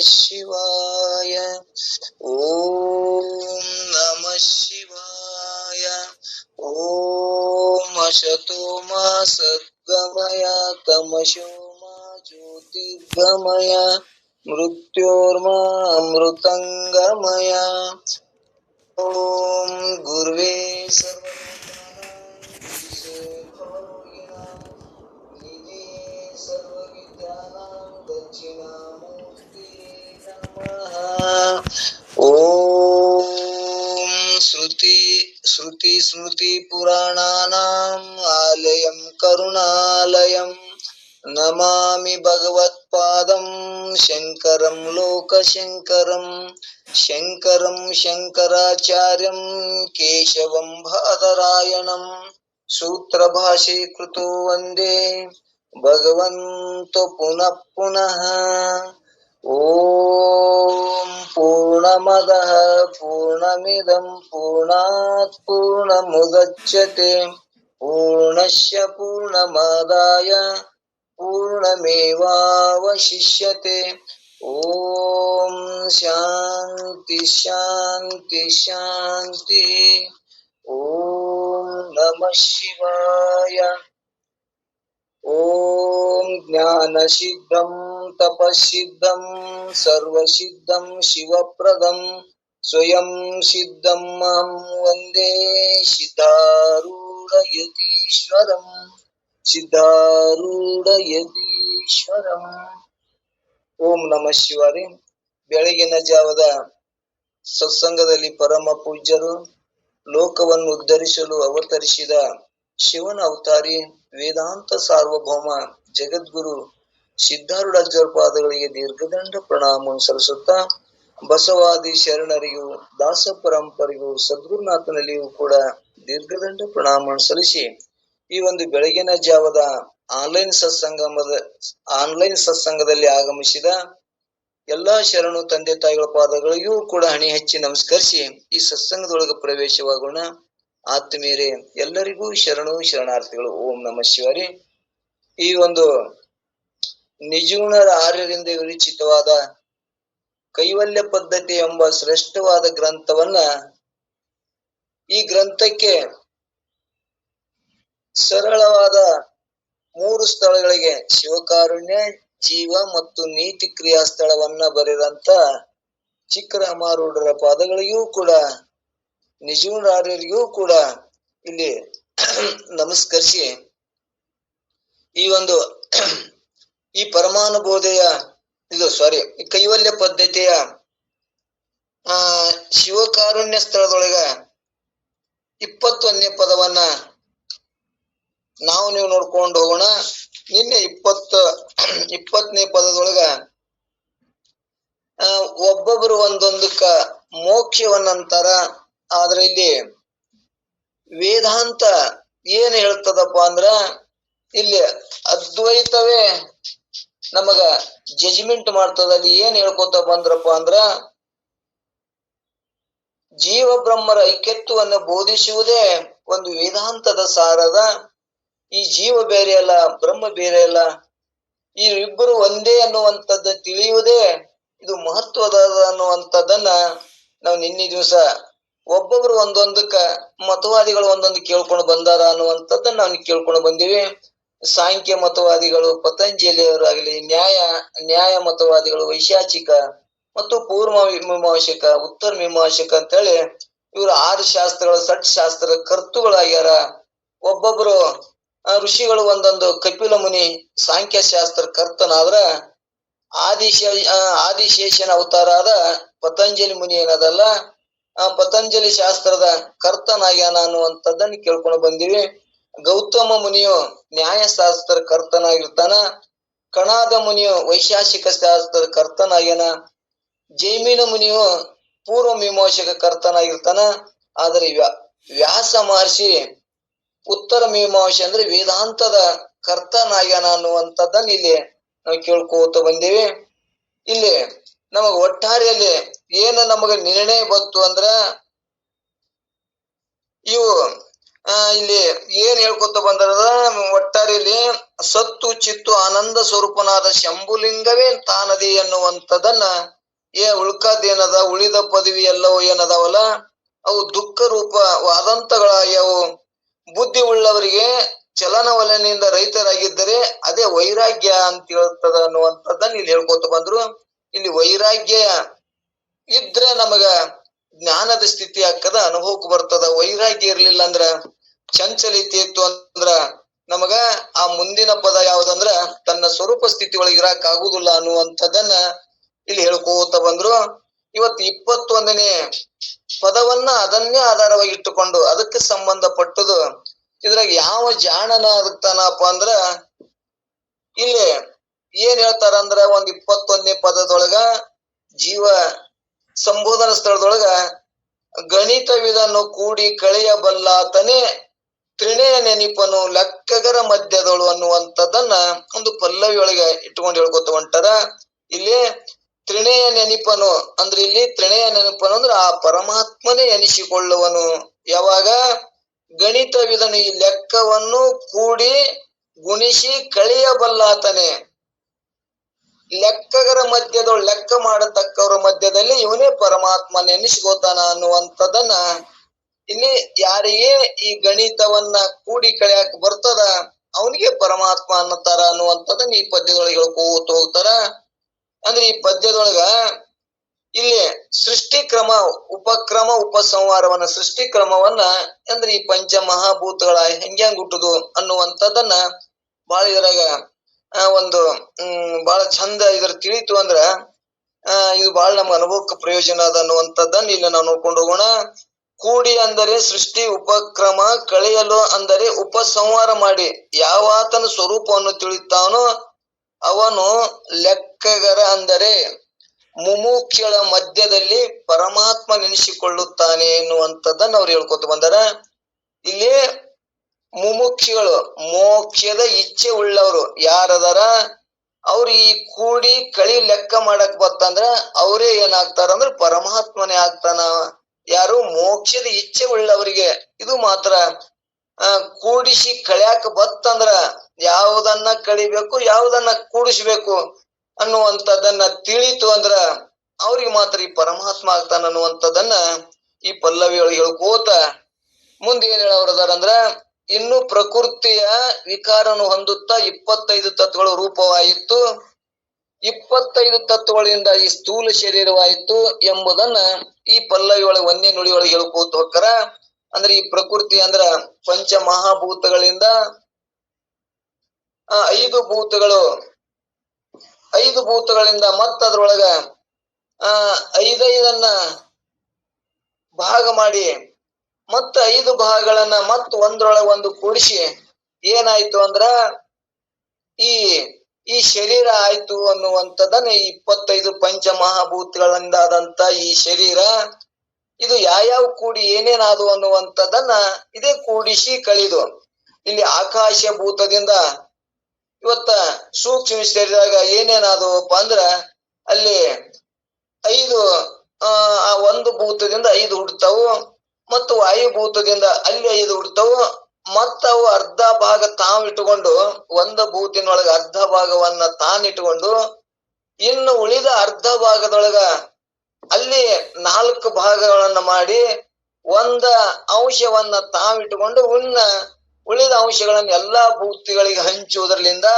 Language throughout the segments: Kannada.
ಶಿವಾಯ. ಓಂ ನಮಃ ಶಿವಾಯ. ಓಂ ಅಶತೋ ಮಾ ಸದ್ಗಮಯ ತಮಸೋ ಮಾ ಜ್ಯೋತಿರ್ಗಮಯ ಮೃತ್ಯೋರ್ಮಾ ಅಮೃತಂಗಮಯ. ಓಂ ಗುರುವೇ ನಿಧಿ ಸರ್ವವಿದ್ಯಾನಾಂ ದಕ್ಷಿಣಾಮೂರ್ತಿ ನಮಃ. ಓಂ ಶ್ರುತಿ ಸ್ಮೃತಿ ಪುರಾಣಾನಾಂ ಆಲಯಂ ಕರುಣಾಲಯಂ ನಮಾಮಿ ಭಗವತ್ಪಾದಂ ಶಂಕರಂ ಲೋಕಶಂಕರಂ. ಶಂಕರಂ ಶಂಕರಾಚಾರ್ಯಂ ಕೇಶವಂ ಬಾದರಾಯಣಂ ಸೂತ್ರ ಭಾಷೆ ಕೃತೋ ವಂದೇ ಭಗವಂತೋ ಪುನಃ ಪುನಃ. ಓಂ ಪೂರ್ಣಮದಃ ಪೂರ್ಣಮಿದಂ ಪೂರ್ಣಾತ್ ಪೂರ್ಣಮುದಚ್ಯತೆ ಪೂರ್ಣಸ್ಯ ಪೂರ್ಣಮಾದಾಯ ಪೂರ್ಣಮೇವಾವಶಿಷ್ಯತೆ. ಓಂ ಶಾಂತಿ ಶಾಂತಿ ಶಾಂತಿ. ಓಂ ನಮಃ ಶಿವಾಯ. ಓಂ ಜ್ಞಾನಸಿದ್ಧಂ ತಪಸ್ಸಿದ್ಧಂ ಸರ್ವಸಿದ್ಧಂ ಶಿವಪ್ರದಂ ಸ್ವಯಂ ಸಿದ್ಧಂ ಅಹಂ ವಂದೇ ಸಿದ್ಧಾರೂಢಯತೀಶ್ವರಂ. ಸಿದ್ಧಾರೂಢಯತೀಶ್ವರಂ. ಓಂ ನಮಃ ಶಿವಾಯ. ಬೆಳಗಿನ ಜಾವದ ಸತ್ಸಂಗದಲ್ಲಿ ಪರಮ ಪೂಜ್ಯರು ಲೋಕವನ್ನು ಉದ್ಧರಿಸಲು ಅವತರಿಸಿದ ಶಿವನ ಅವತಾರಿ ವೇದಾಂತ ಸಾರ್ವಭೌಮ ಜಗದ್ಗುರು ಸಿದ್ಧಾರೂಢಾಚಾರ್ಯ ಪಾದಗಳಿಗೆ ದೀರ್ಘದಂಡ ಪ್ರಣಾಮವನ್ನು ಸಲ್ಲಿಸುತ್ತಾ ಬಸವಾದಿ ಶರಣರಿಗೂ ದಾಸ ಪರಂಪರೆಗೂ ಸದ್ಗುರುನಾಥನಲ್ಲಿಯೂ ಕೂಡ ದೀರ್ಘದಂಡ ಪ್ರಣಾಮವನ್ನು ಸಲ್ಲಿಸಿ ಈ ಒಂದು ಬೆಳಗಿನ ಜಾವದ ಆನ್ಲೈನ್ ಸತ್ಸಂಗದಲ್ಲಿ ಆಗಮಿಸಿದ ಎಲ್ಲಾ ಶರಣು ತಂದೆ ತಾಯಿಗಳ ಪಾದಗಳಿಗೂ ಕೂಡ ಹಣಿ ಹಚ್ಚಿ ನಮಸ್ಕರಿಸಿ ಈ ಸತ್ಸಂಗದೊಳಗೆ ಪ್ರವೇಶವಾಗೋಣ. ಆತ್ಮೀಯರೇ, ಎಲ್ಲರಿಗೂ ಶರಣು ಶರಣಾರ್ಥಿಗಳು. ಓಂ ನಮಃ ಶಿವಾಯ. ಈ ಒಂದು ನಿಜಗುಣರ ಆರ್ಯರಿಂದ ವಿರಚಿತವಾದ ಕೈವಲ್ಯ ಪದ್ಧತಿ ಎಂಬ ಶ್ರೇಷ್ಠವಾದ ಗ್ರಂಥವನ್ನ, ಈ ಗ್ರಂಥಕ್ಕೆ ಸರಳವಾದ 3 ಸ್ಥಳಗಳಿಗೆ ಶಿವಕಾರುಣ್ಯ, ಜೀವ ಮತ್ತು ನೀತಿ ಕ್ರಿಯಾ ಸ್ಥಳವನ್ನ ಬರೆದಂತ ಚಿಕ್ಕರಾಮಾರೂಢರ ಪಾದಗಳಿಗೂ ಕೂಡ ನಿಜಗುಣಾರ್ಯರಿಗೂ ಕೂಡ ಇಲ್ಲಿ ನಮಸ್ಕರಿಸಿ ಈ ಪರಮಾನುಬೋಧೆಯ ಕೈವಲ್ಯ ಪದ್ಧತಿಯ ಶಿವಕಾರುಣ್ಯ ಸ್ಥಳದೊಳಗ 21ನೇ ಪದವನ್ನ ನೀವು ನೋಡ್ಕೊಂಡು ಹೋಗೋಣ. ನಿನ್ನೆ 20ನೇ ಪದದೊಳಗ ಒಬ್ಬೊಬ್ಬರು ಒಂದೊಂದಕ್ಕ ಮೋಕ್ಷವನ್ನಂತಾರ. ಆದ್ರೆ ಇಲ್ಲಿ ವೇದಾಂತ ಏನ್ ಹೇಳ್ತದಪ್ಪ ಅಂದ್ರ, ಇಲ್ಲಿ ಅದ್ವೈತವೇ ನಮಗ ಜಜ್ಮೆಂಟ್ ಮಾಡ್ತದ. ಅಲ್ಲಿ ಏನ್ ಹೇಳ್ಕೊತ ಬಂದ್ರಪ್ಪ ಅಂದ್ರ, ಜೀವ ಬ್ರಹ್ಮರ ಐಕ್ಯತ್ವವನ್ನು ಬೋಧಿಸುವುದೇ ಒಂದು ವೇದಾಂತದ ಸಾರದ. ಈ ಜೀವ ಬೇರೆ ಅಲ್ಲ, ಬ್ರಹ್ಮ ಬೇರೆ ಅಲ್ಲ, ಈ ಇಬ್ಬರು ಒಂದೇ ಅನ್ನುವಂಥದ್ದು ತಿಳಿಯುವುದೇ ಇದು ಮಹತ್ವದ ಅನ್ನುವಂಥದ್ದನ್ನ ನಾವು ನಿನ್ನೆ ದಿವಸ ಒಬ್ಬೊಬ್ರು ಒಂದೊಂದಕ್ಕ ಮತವಾದಿಗಳು ಒಂದೊಂದು ಕೇಳ್ಕೊಂಡು ಬಂದಾರ ಅನ್ನುವಂಥದ್ದನ್ನ ನಾವು ಕೇಳ್ಕೊಂಡು ಬಂದಿವಿ. ಸಾಂಖ್ಯ ಮತವಾದಿಗಳು ಪತಂಜಲಿಯವರಾಗಲಿ, ನ್ಯಾಯ ಮತವಾದಿಗಳು ವೈಶಾಚಿಕ ಮತ್ತು ಪೂರ್ವ ಮೀಮಾಂಸಕ, ಉತ್ತರ ಮೀಮಾಂಸಕ ಅಂತೇಳಿ ಇವರು 6 ಶಾಸ್ತ್ರಗಳ ಷಟ್ಶಾಸ್ತ್ರ ಕರ್ತುಗಳಾಗ್ಯಾರ. ಒಬ್ಬೊಬ್ರು ಋಷಿಗಳು ಒಂದೊಂದು ಕಪಿಲ ಮುನಿ ಸಾಂಖ್ಯ ಶಾಸ್ತ್ರ ಕರ್ತನಾದ್ರ, ಆದಿಶೇಷನ ಅವತಾರ ಆದ ಪತಂಜಲಿ ಮುನಿ ಏನದಲ್ಲ, ಪತಂಜಲಿ ಶಾಸ್ತ್ರದ ಕರ್ತನಾಗ್ಯಾನ ಅನ್ನುವಂಥದ್ದನ್ನು ಕೇಳ್ಕೊಂಡು ಬಂದಿವಿ. ಗೌತಮ ಮುನಿಯು ನ್ಯಾಯಶಾಸ್ತ್ರ ಕರ್ತನಾಗಿರ್ತಾನ. ಕಣಾದ ಮುನಿಯು ವೈಶಾಖಿಕ ಶಾಸ್ತ್ರದ ಕರ್ತನಾಗ್ಯಾನ. ಜೈಮಿನ ಮುನಿಯು ಪೂರ್ವ ಮೀಮಾಂಸಕ ಕರ್ತನಾಗಿರ್ತಾನ. ಆದರೆ ವ್ಯಾಸ ಮಹರ್ಷಿ ಉತ್ತರ ಮೀಮಾಂಸೆ ಅಂದ್ರೆ ವೇದಾಂತದ ಕರ್ತನಾಗ್ಯಾನ ಅನ್ನುವಂಥದ್ದನ್ನ ಇಲ್ಲಿ ನಾವು ಕೇಳ್ಕೋತ ಬಂದೇವಿ. ಇಲ್ಲಿ ನಮಗ ಒಟ್ಟಾರೆಯಲ್ಲಿ ಏನು ನಮಗ ನಿರ್ಣಯ ಬಂತು ಅಂದ್ರ, ಇವು ಇಲ್ಲಿ ಏನ್ ಹೇಳ್ಕೊತ ಬಂದರದ ಒಟ್ಟಾರೆ ಇಲ್ಲಿ ಸತ್ತು ಚಿತ್ತು ಆನಂದ ಸ್ವರೂಪನಾದ ಶಂಭುಲಿಂಗವೇ ತಾನದಿ ಎನ್ನುವಂಥದನ್ನ ಉಳ್ಕದೇನದ ಉಳಿದ ಪದವಿ ಎಲ್ಲವೂ ಏನದಾವಲ್ಲ ಅವು ದುಃಖ ರೂಪವಾದಂತಗಳಾಗ್ಯವು. ಬುದ್ಧಿ ಉಳ್ಳವರಿಗೆ ಚಲನವಲನೆಯಿಂದ ರೈತರಾಗಿದ್ದರೆ ಅದೇ ವೈರಾಗ್ಯ ಅಂತ ಹೇಳ್ತದ ಅನ್ನುವಂಥದ್ದನ್ನ ಇಲ್ಲಿ ಹೇಳ್ಕೊತ ಬಂದ್ರು. ಇಲ್ಲಿ ವೈರಾಗ್ಯ ಇದ್ರೆ ನಮಗ ಜ್ಞಾನದ ಸ್ಥಿತಿ ಆಕ್ಕದ, ಅನುಭವಕ್ಕೆ ಬರ್ತದ. ವೈರಾಗ್ಯ ಇರ್ಲಿಲ್ಲ ಅಂದ್ರ ಚಂಚಲಿತೆ ಇತ್ತು ಅಂದ್ರ ನಮಗ ಆ ಮುಂದಿನ ಪದ ಯಾವ್ದಂದ್ರ ತನ್ನ ಸ್ವರೂಪ ಸ್ಥಿತಿ ಒಳಗೆ ಇರಾಕ್ ಆಗುದಿಲ್ಲ ಅನ್ನುವಂಥದ್ದನ್ನ ಇಲ್ಲಿ ಹೇಳ್ಕೋತ ಬಂದ್ರು. ಇವತ್ತು 21ನೇ ಪದವನ್ನ ಅದನ್ನೇ ಆಧಾರವಾಗಿ ಇಟ್ಟುಕೊಂಡು ಅದಕ್ಕೆ ಸಂಬಂಧಪಟ್ಟದು. ಇದ್ರಾಗ ಯಾವ ಜಾಣನ ಆಗ್ತಾನಪ್ಪ ಅಂದ್ರ ಇಲ್ಲಿ ಏನ್ ಹೇಳ್ತಾರಂದ್ರ ಒಂದ್ 21ನೇ ಪದದೊಳಗ ಜೀವ ಸಂಬೋಧನ ಸ್ಥಳದೊಳಗ ಗಣಿತವಿದನ್ನು ಕೂಡಿ ಕಳೆಯಬಲ್ಲಾತನೇ ತ್ರಿಣಯ ನೆನಪನು ಲೆಕ್ಕಗರ ಮಧ್ಯದಳು ಅನ್ನುವಂಥದ್ದನ್ನ ಒಂದು ಪಲ್ಲವಿ ಒಳಗೆ ಇಟ್ಕೊಂಡು ಹೇಳ್ಕೊತ ಹೊಂಟಾರ. ಇಲ್ಲಿ ತ್ರಿಣಯ ನೆನಪನು ಅಂದ್ರೆ ಇಲ್ಲಿ ತ್ರಿಣಯ ನೆನಪನು ಅಂದ್ರೆ ಆ ಪರಮಾತ್ಮನೇ ಎನಿಸಿಕೊಳ್ಳುವನು. ಯಾವಾಗ ಗಣಿತವಿದನು ಈ ಲೆಕ್ಕವನ್ನು ಕೂಡಿ ಗುಣಿಸಿ ಕಳೆಯಬಲ್ಲಾತನೇ, ಲೆಕ್ಕಗರ ಮಧ್ಯದೊಳು ಲೆಕ್ಕ ಮಾಡತಕ್ಕವರ ಮಧ್ಯದಲ್ಲಿ ಇವನೇ ಪರಮಾತ್ಮ ನೆನೆಸ್ಕೋತಾನ ಅನ್ನುವಂಥದ್ದನ್ನ ಇಲ್ಲಿ ಯಾರಿಗೆ ಈ ಗಣಿತವನ್ನ ಕೂಡಿ ಕಳೆಯಕ್ ಬರ್ತದ ಅವನಿಗೆ ಪರಮಾತ್ಮ ಅನ್ನತಾರ ಅನ್ನುವಂಥದ್ದನ್ನ ಈ ಪದ್ಯದೊಳಗೆ ಹೇಳ್ಕೋತ ಹೋಗ್ತಾರ. ಅಂದ್ರೆ ಈ ಪದ್ಯದೊಳಗ ಇಲ್ಲಿ ಸೃಷ್ಟಿ ಕ್ರಮ ಉಪಕ್ರಮ ಉಪಸಂಹಾರವನ್ನ ಸೃಷ್ಟಿ ಕ್ರಮವನ್ನ ಅಂದ್ರೆ ಈ ಪಂಚ ಮಹಾಭೂತಗಳ ಹೆಂಗ್ಯಾಂಗ್ ಹುಟ್ಟುದು ಅನ್ನುವಂಥದ್ದನ್ನ ಬಾಳ ಇದ್ರಾಗ ಒಂದು ಬಹಳ ಚಂದ ಇದ್ರ ತಿಳಿತು ಅಂದ್ರ ಇದು ಬಹಳ ನಮ್ಮ ಅನುಭವಕ್ಕೆ ಪ್ರಯೋಜನ ಅದ ಅನ್ನುವಂಥದ್ದನ್ನ ಇಲ್ಲಿ ನಾವು ನೋಡ್ಕೊಂಡು ಹೋಗೋಣ. ಕೂಡಿ ಅಂದರೆ ಸೃಷ್ಟಿ, ಉಪಕ್ರಮ, ಕಳೆಯಲು ಅಂದರೆ ಉಪಸಂಹಾರ ಮಾಡಿ ಯಾವಾತನ ಸ್ವರೂಪವನ್ನು ತಿಳಿತಾನೋ ಅವನು ಲೆಕ್ಕಗರ ಅಂದರೆ ಮುಮುಕ್ಷಳ ಮಧ್ಯದಲ್ಲಿ ಪರಮಾತ್ಮ ನೆನೆಸಿಕೊಳ್ಳುತ್ತಾನೆ ಎನ್ನುವಂಥದ್ದನ್ನ ಅವ್ರು ಹೇಳ್ಕೊತ ಬಂದಾರ. ಇಲ್ಲಿ ಮುಮುಕ್ಷಿಗಳು ಮೋಕ್ಷದ ಇಚ್ಛೆ ಉಳ್ಳವರು ಯಾರದಾರ ಅವ್ರು ಈ ಕೂಡಿ ಕಳಿ ಲೆಕ್ಕ ಮಾಡಕ್ ಬತ್ತಂದ್ರ ಅವರೇ ಏನಾಗ್ತಾರ ಅಂದ್ರೆ ಪರಮಾತ್ಮನೇ ಆಗ್ತಾನ. ಯಾರು ಮೋಕ್ಷದ ಇಚ್ಛೆ ಉಳ್ಳವರಿಗೆ ಇದು ಮಾತ್ರ ಕೂಡಿಸಿ ಕಳ್ಯಾಕ ಬತ್ತಂದ್ರ ಯಾವುದನ್ನ ಕಳಿಬೇಕು ಯಾವುದನ್ನ ಕೂಡಿಸ್ಬೇಕು ಅನ್ನುವಂಥದ್ದನ್ನ ತಿಳಿತು ಅಂದ್ರ ಅವ್ರಿಗೆ ಮಾತ್ರ ಈ ಪರಮಾತ್ಮ ಆಗ್ತಾನ ಅನ್ನುವಂಥದ್ದನ್ನ ಈ ಪಲ್ಲವಿಯೊಳಗೆ ಹೇಳ್ಕೋತ ಮುಂದೆ ಏನ್ ಹೇಳವ್ರದಾರ ಅಂದ್ರ ಇನ್ನು ಪ್ರಕೃತಿಯ ವಿಕಾರನು ಹೊಂದುತ್ತಾ 25 ತತ್ವಗಳು ರೂಪವಾಯಿತು, 25 ತತ್ವಗಳಿಂದ ಈ ಸ್ಥೂಲ ಶರೀರವಾಯಿತು ಎಂಬುದನ್ನ ಈ ಪಲ್ಲವಿ ಒಳಗೆ ಒಂದೇ ನುಡಿಯೊಳಗೆ ಹೇಳ್ಕೋತ ಹೋಗ್ತಾರ. ಅಂದ್ರೆ ಈ ಪ್ರಕೃತಿ ಅಂದ್ರ ಪಂಚ ಮಹಾಭೂತಗಳಿಂದ 5 ಭೂತಗಳು, 5 ಭೂತಗಳಿಂದ ಮತ್ತ ಅದ್ರೊಳಗ 5 ಭಾಗ ಮಾಡಿ ಮತ್ತ 5 ಭಾಗಗಳನ್ನ ಮತ್ತ ಒಂದ್ರೊಳಗ ಒಂದು ಕೂಡಿಸಿ ಏನಾಯ್ತು ಅಂದ್ರ ಈ ಶರೀರ ಆಯ್ತು ಅನ್ನುವಂಥದ್ದನ್ನ 25 ಪಂಚ ಮಹಾಭೂತಗಳಿಂದ ಆದಂತ ಈ ಶರೀರ ಇದು ಯಾವ್ಯಾವ ಕೂಡಿ ಏನೇನಾದು ಅನ್ನುವಂಥದ್ದನ್ನ ಇದೇ ಕೂಡಿಸಿ ಕಳಿದು ಇಲ್ಲಿ ಆಕಾಶ ಭೂತದಿಂದ ಇವತ್ತ ಸೂಕ್ಷ್ಮ ಶರೀರಾಗ ಏನೇನಾದವಪ್ಪ ಅಂದ್ರ ಅಲ್ಲಿ 5 ಆ ಒಂದು ಭೂತದಿಂದ 5 ಹುಡ್ತಾವು, ಮತ್ತು ವಾಯುಭೂತದಿಂದ ಅಲ್ಲಿ 5 ಹುಡ್ತಾವು. ಮತ್ತ ಅವು ಅರ್ಧ ಭಾಗ ತಾವು ಇಟ್ಟುಕೊಂಡು ಒಂದು ಭೂತಿನೊಳಗ ಅರ್ಧ ಭಾಗವನ್ನ ತಾನಿಟ್ಟುಕೊಂಡು ಇನ್ನು ಉಳಿದ ಅರ್ಧ ಭಾಗದೊಳಗ ಅಲ್ಲಿ 4 ಭಾಗಗಳನ್ನ ಮಾಡಿ ಒಂದ ಅಂಶವನ್ನ ತಾವಿಟ್ಟುಕೊಂಡು ಉಳಿದ ಅಂಶಗಳನ್ನ ಎಲ್ಲಾ ಭೂತಿಗಳಿಗೆ ಹಂಚುವುದರ್ಲಿಂದ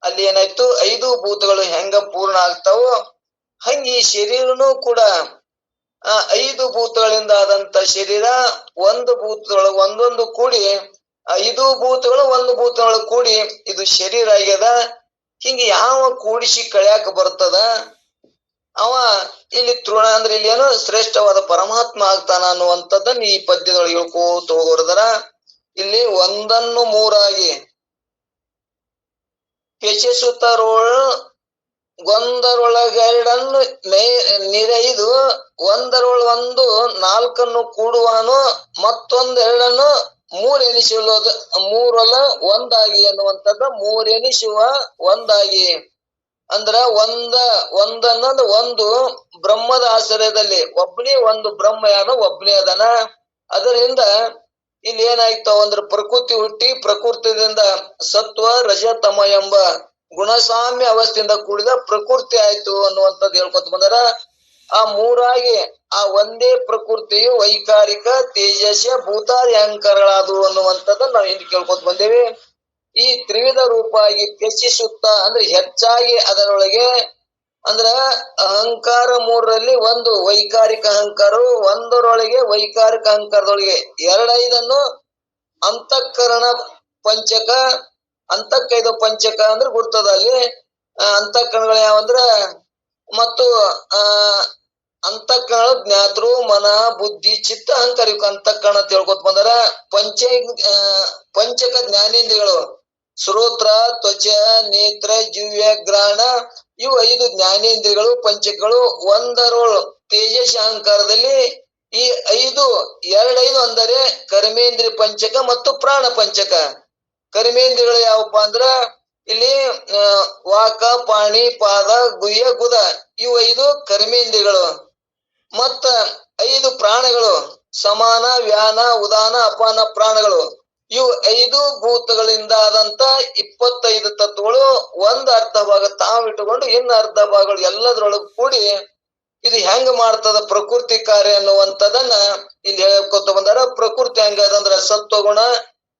ಅಲ್ಲಿ ಏನಾಯ್ತು 5 ಭೂತಗಳು ಹೆಂಗ ಪೂರ್ಣ ಆಗ್ತಾವೋ ಹಂಗ ಈ ಶರೀರನು ಕೂಡ 5 ಭೂತಗಳಿಂದ ಆದಂತ ಶರೀರ ಒಂದು ಭೂತದೊಳಗ ಒಂದೊಂದು ಕೂಡಿ 5 ಭೂತಗಳು ಒಂದು ಭೂತದೊಳಗ ಕೂಡಿ ಇದು ಶರೀರ ಆಗ್ಯದ. ಹಿಂಗ ಯಾವ ಕೂಡಿಸಿ ಕಳ್ಯಾಕ ಬರ್ತದ ಅವ ಇಲ್ಲಿ ತೃಣ ಅಂದ್ರೆ ಇಲ್ಲಿ ಏನು ಶ್ರೇಷ್ಠವಾದ ಪರಮಾತ್ಮ ಆಗ್ತಾನ ಅನ್ನುವಂಥದ್ದನ್ನ ಈ ಪದ್ಯದೊಳಗೆ ಹೇಳ್ಕೋತ ಹೋಗೋರ್ದಾರ. ಇಲ್ಲಿ ಒಂದನ್ನು ಮೂರಾಗಿ ಒಂದರೊಳಗೆರಡನ್ನು ನಿರೈದು ಒಂದರೊಳಗೊಂದು 4 ಕೂಡುವನು ಮತ್ತೊಂದೆರಡನ್ನು 3 ಎನಿಸುವುದು 3 ಒಂದಾಗಿ ಅನ್ನುವಂಥದ್ದು 3 ಎನಿಸುವ ಒಂದಾಗಿ ಅಂದ್ರ ಒಂದನ್ನೊಂದು ಒಂದು ಬ್ರಹ್ಮದ ಆಶ್ರಯದಲ್ಲಿ ಒಬ್ಬನೇ ಒಂದು ಬ್ರಹ್ಮ ಯಾನ ಒಬ್ಬನೇ ಅದನ. ಅದರಿಂದ ಇಲ್ಲಿ ಏನಾಯ್ತು ಅಂದ್ರೆ ಪ್ರಕೃತಿ ಹುಟ್ಟಿ ಪ್ರಕೃತಿಯಿಂದ ಸತ್ವ ರಜ ತಮ ಎಂಬ ಗುಣಸಾಮ್ಯ ಅವಸ್ಥೆಯಿಂದ ಕೂಡಿದ ಪ್ರಕೃತಿ ಆಯ್ತು ಅನ್ನುವಂಥದ್ದು ಹೇಳ್ಕೊತ ಬಂದಾರ. ಆ ಮೂರಾಗಿ ಆ ಒಂದೇ ಪ್ರಕೃತಿಯು ವೈಕಾರಿಕ ತೇಜಸ್ಯ ಭೂತಾದಿ ಅಹಂಕಾರಗಳಾದವು ಅನ್ನುವಂಥದ್ದನ್ನ ನಾವು ಹಿಂದೆ ಕೇಳ್ಕೊತ ಬಂದೇವಿ. ಈ ತ್ರಿವಿಧ ರೂಪ ಆಗಿ ಹೆಚ್ಚಿಸುತ್ತಾ ಅಂದ್ರೆ ಹೆಚ್ಚಾಗಿ ಅದರೊಳಗೆ ಅಂದ್ರ ಅಹಂಕಾರ ಮೂರರಲ್ಲಿ ಒಂದು ವೈಕಾರಿಕ ಅಹಂಕಾರವು ಒಂದರೊಳಗೆ ವೈಕಾರಿಕ ಅಹಂಕಾರದೊಳಗೆ ಎರಡೈದನ್ನು ಅಂತಃಕರಣ ಪಂಚಕ ಅಂತಃಕೈದು ಪಂಚಕ ಅಂದ್ರೆ ಗುರ್ತದ ಅಲ್ಲಿ ಅಂತಃಕರಣಗಳು ಯಾವಂದ್ರ ಮತ್ತು ಅಂತಃಕರಣ ಜ್ಞಾತೃ ಮನ ಬುದ್ಧಿ ಚಿತ್ತ ಅಹಂಕಾರ ಇವಕ್ಕೆ ಅಂತಃಕರಣ ತಿಳ್ಕೊತ ಬಂದಾರ. ಪಂಚಕ ಜ್ಞಾನೇಂದ್ರಿಯಗಳು ಶ್ರೋತ್ರ ತ್ವಚ ನೇತ್ರ ಜಿವ್ಯ ಗ್ರಹಣ ಇವು 5 ಜ್ಞಾನೇಂದ್ರಿಯಗಳು ಪಂಚಕಗಳು. ಒಂದರೊಳು ತೇಜಸ್ ಅಹಂಕಾರದಲ್ಲಿ ಈ 5 ಎರಡೈದು ಅಂದರೆ ಕರ್ಮೇಂದ್ರಿಯ ಪಂಚಕ ಮತ್ತು ಪ್ರಾಣ ಪಂಚಕ. ಕರ್ಮೇಂದ್ರಿಯಗಳು ಯಾವಪ್ಪ ಅಂದ್ರ ಇಲ್ಲಿ ವಾಕ ಪಾಣಿ ಪಾದ ಗುಹ್ಯ ಗುದ ಇವು 5 ಕರ್ಮೇಂದ್ರಿಯಗಳು. ಮತ್ತ 5 ಪ್ರಾಣಗಳು ಸಮಾನ ವ್ಯಾನ ಉದಾನ ಅಪಾನ ಪ್ರಾಣಗಳು. ಇವು 5 ಭೂತಗಳಿಂದ ಆದಂತ 25 ತತ್ವಗಳು ಒಂದು ಅರ್ಧ ಭಾಗ ತಾವಿಟ್ಟುಕೊಂಡು ಇನ್ನು ಅರ್ಧ ಭಾಗಗಳು ಎಲ್ಲದರೊಳಗೆ ಕೂಡಿ ಇದು ಹೆಂಗ ಮಾಡ್ತದ ಪ್ರಕೃತಿ ಕಾರ್ಯ ಅನ್ನುವಂಥದನ್ನ ಇಲ್ಲಿ ಹೇಳ್ಕೊತ ಬಂದಾರ. ಪ್ರಕೃತಿ ಹೆಂಗದಂದ್ರ ಸತ್ವಗುಣ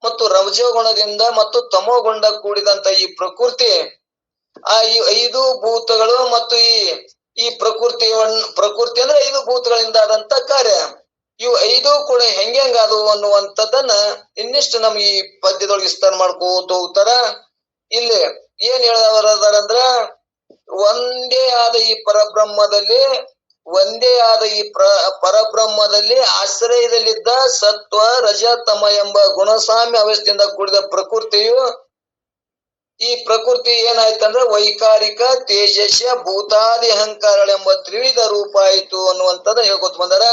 ಮತ್ತು ರಜೋಗುಣದಿಂದ ಮತ್ತು ತಮೋಗುಣ ಕೂಡಿದಂತ ಈ ಪ್ರಕೃತಿ ಈ 5 ಭೂತಗಳು ಮತ್ತು ಈ ಪ್ರಕೃತಿ ಅಂದ್ರೆ 5 ಭೂತಗಳಿಂದ ಆದಂತ ಕಾರ್ಯ. ಇವು 5 ಕೂಡ ಹೆಂಗಾದವು ಅನ್ನುವಂಥದ್ದನ್ನ ಇನ್ನಿಷ್ಟು ನಮ್ಗೆ ಈ ಪದ್ಯದೊಳಗೆ ವಿಸ್ತಾರ ಮಾಡ್ಕೋತ ಹೋಗ್ತಾರ. ಇಲ್ಲಿ ಏನ್ ಹೇಳದವರದಾರಂದ್ರ ಒಂದೇ ಆದ ಈ ಪರಬ್ರಹ್ಮದಲ್ಲಿ ಆಶ್ರಯದಲ್ಲಿದ್ದ ಸತ್ವ ರಜ ತಮ ಎಂಬ ಗುಣಸಾಮ್ಯ ಅವಸ್ಥೆಯಿಂದ ಕೂಡಿದ ಪ್ರಕೃತಿಯು ಈ ಪ್ರಕೃತಿ ಏನಾಯ್ತಂದ್ರೆ ವೈಕಾರಿಕ ತೇಜಸ್ಯ ಭೂತಾದಿ ಅಹಂಕಾರಗಳೆಂಬ ತ್ರಿವಿಧ ರೂಪ ಆಯ್ತು ಅನ್ನುವಂಥದ್ದು ಹೇಳ್ಕೊತ ಬಂದಾರ.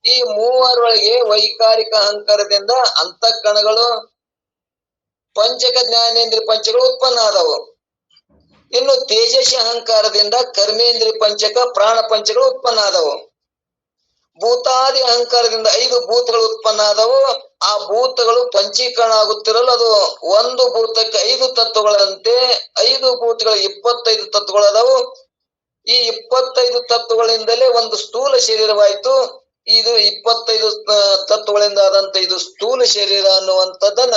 ಈ ಮೂವರೊಳಗೆ ವೈಕಾರಿಕ ಅಹಂಕಾರದಿಂದ ಅಂತಃಕರಣಗಳು ಪಂಚಕ ಜ್ಞಾನೇಂದ್ರಿಯ ಪಂಚಗಳು ಉತ್ಪನ್ನ ಆದವು. ಇನ್ನು ತೇಜಸ್ವಿ ಅಹಂಕಾರದಿಂದ ಕರ್ಮೇಂದ್ರಿಯ ಪಂಚಕ ಪ್ರಾಣ ಪಂಚಗಳು ಉತ್ಪನ್ನ ಆದವು. ಭೂತಾದಿ ಅಹಂಕಾರದಿಂದ 5 ಭೂತಗಳು ಉತ್ಪನ್ನ ಆದವು. ಆ ಭೂತಗಳು ಪಂಚೀಕರಣ ಆಗುತ್ತಿರಲು ಅದು ಒಂದು ಭೂತಕ್ಕೆ 5 ತತ್ವಗಳಂತೆ 5 ಭೂತಗಳು 25 ತತ್ವಗಳದಾವು. ಈ 25 ತತ್ವಗಳಿಂದಲೇ ಒಂದು ಸ್ಥೂಲ ಶರೀರವಾಯಿತು. ಇದು 25 ತತ್ವಗಳಿಂದ ಆದಂತ ಇದು ಸ್ಥೂಲ ಶರೀರ ಅನ್ನುವಂಥದ್ದನ್ನ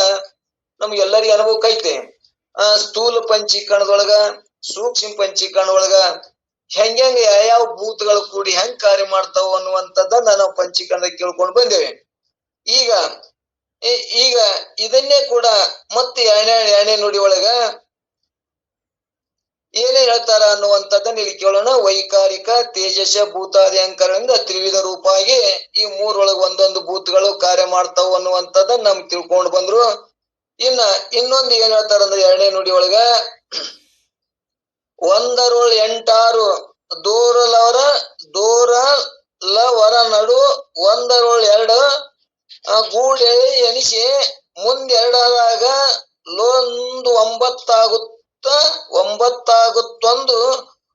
ನಮ್ಗೆಲ್ಲರಿಗೂ ಅನುಭವಕ್ಕೈತೆ. ಸ್ಥೂಲ ಪಂಚೀಕರಣದೊಳಗ ಸೂಕ್ಷ್ಮ ಪಂಚೀಕರಣದೊಳಗ ಹೆಂಗ ಯಾವ ಭೂತಗಳು ಕೂಡಿ ಹೆಂಗ್ ಕಾರ್ಯ ಮಾಡ್ತಾವ ಅನ್ನುವಂಥದ್ದನ್ನ ನಾವು ಪಂಚೀಕರಣದಾಗ ಕೇಳ್ಕೊಂಡು ಬಂದೇವೆ. ಈಗ ಇದನ್ನೇ ಕೂಡ ಮತ್ತೆ ಎರಡನೇ ನುಡಿ ಒಳಗ ಏನೇ ಹೇಳ್ತಾರ ಅನ್ನುವಂಥದ್ದನ್ನ ಇಲ್ಲಿ ಕೇಳೋಣ. ವೈಕಾರಿಕ ತೇಜಸ್ಸ ಭೂತಾದಿ ಅಹಂಕಾರದಿಂದ ತ್ರಿವಿಧ ರೂಪ ಆಗಿ ಈ ಮೂರೊಳಗೆ ಒಂದೊಂದು ಭೂತಗಳು ಕಾರ್ಯ ಮಾಡ್ತಾವ ಅನ್ನುವಂಥದ್ದನ್ನ ನಮ್ಗೆ ತಿಳ್ಕೊಂಡು ಬಂದ್ರು. ಇನ್ನೊಂದು ಏನ್ ಹೇಳ್ತಾರಂದ್ರೆ ಎರಡನೇ ನುಡಿ ಒಳಗ ಒಂದರೊಳ್ 8 ದೂರಲವರ ನಡು ಒಂದರೊಳ್ 2 ಗೂಡೆ ಎನಿಸಿ ಮುಂದೆರಡರಾಗ ಲೊಂದು 9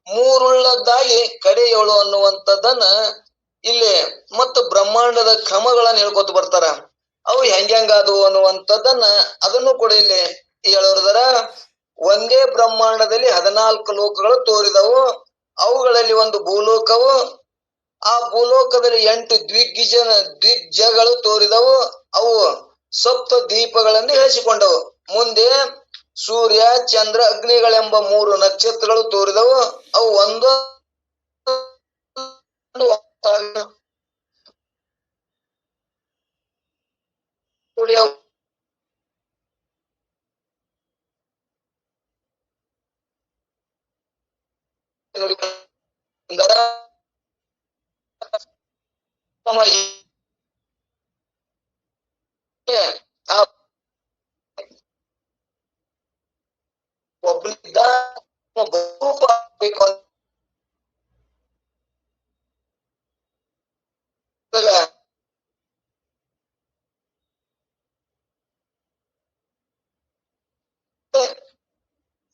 ಮೂರುಳ್ಳದ್ದಾಗಿ ಕಡೆ 7 ಅನ್ನುವಂಥದ್ದನ್ನ ಇಲ್ಲಿ ಮತ್ತು ಬ್ರಹ್ಮಾಂಡದ ಕ್ರಮಗಳನ್ನ ಹೇಳ್ಕೊತ ಬರ್ತಾರ. ಅವು ಹೆಂಗಾದವು ಅನ್ನುವಂಥದ್ದನ್ನ ಅದನ್ನು ಕೂಡ ಇಲ್ಲಿ ಹೇಳೋರ್ದಾರ. ಒಂದೇ ಬ್ರಹ್ಮಾಂಡದಲ್ಲಿ 14 ಲೋಕಗಳು ತೋರಿದವು. ಅವುಗಳಲ್ಲಿ ಒಂದು ಭೂಲೋಕವು. ಆ ಭೂಲೋಕದಲ್ಲಿ 8 ದ್ವಿಗ್ಜಗಳು ತೋರಿದವು. ಅವು ಸಪ್ತ ದೀಪಗಳೆಂದು ಹೇಳಿಸಿಕೊಂಡವು. ಮುಂದೆ ಸೂರ್ಯ ಚಂದ್ರ ಅಗ್ನಿಗಳೆಂಬ 3 ನಕ್ಷತ್ರಗಳು ತೋರಿದವು. ಅವು ಒಂದು ಒಬ್ಬನಿದ್ದ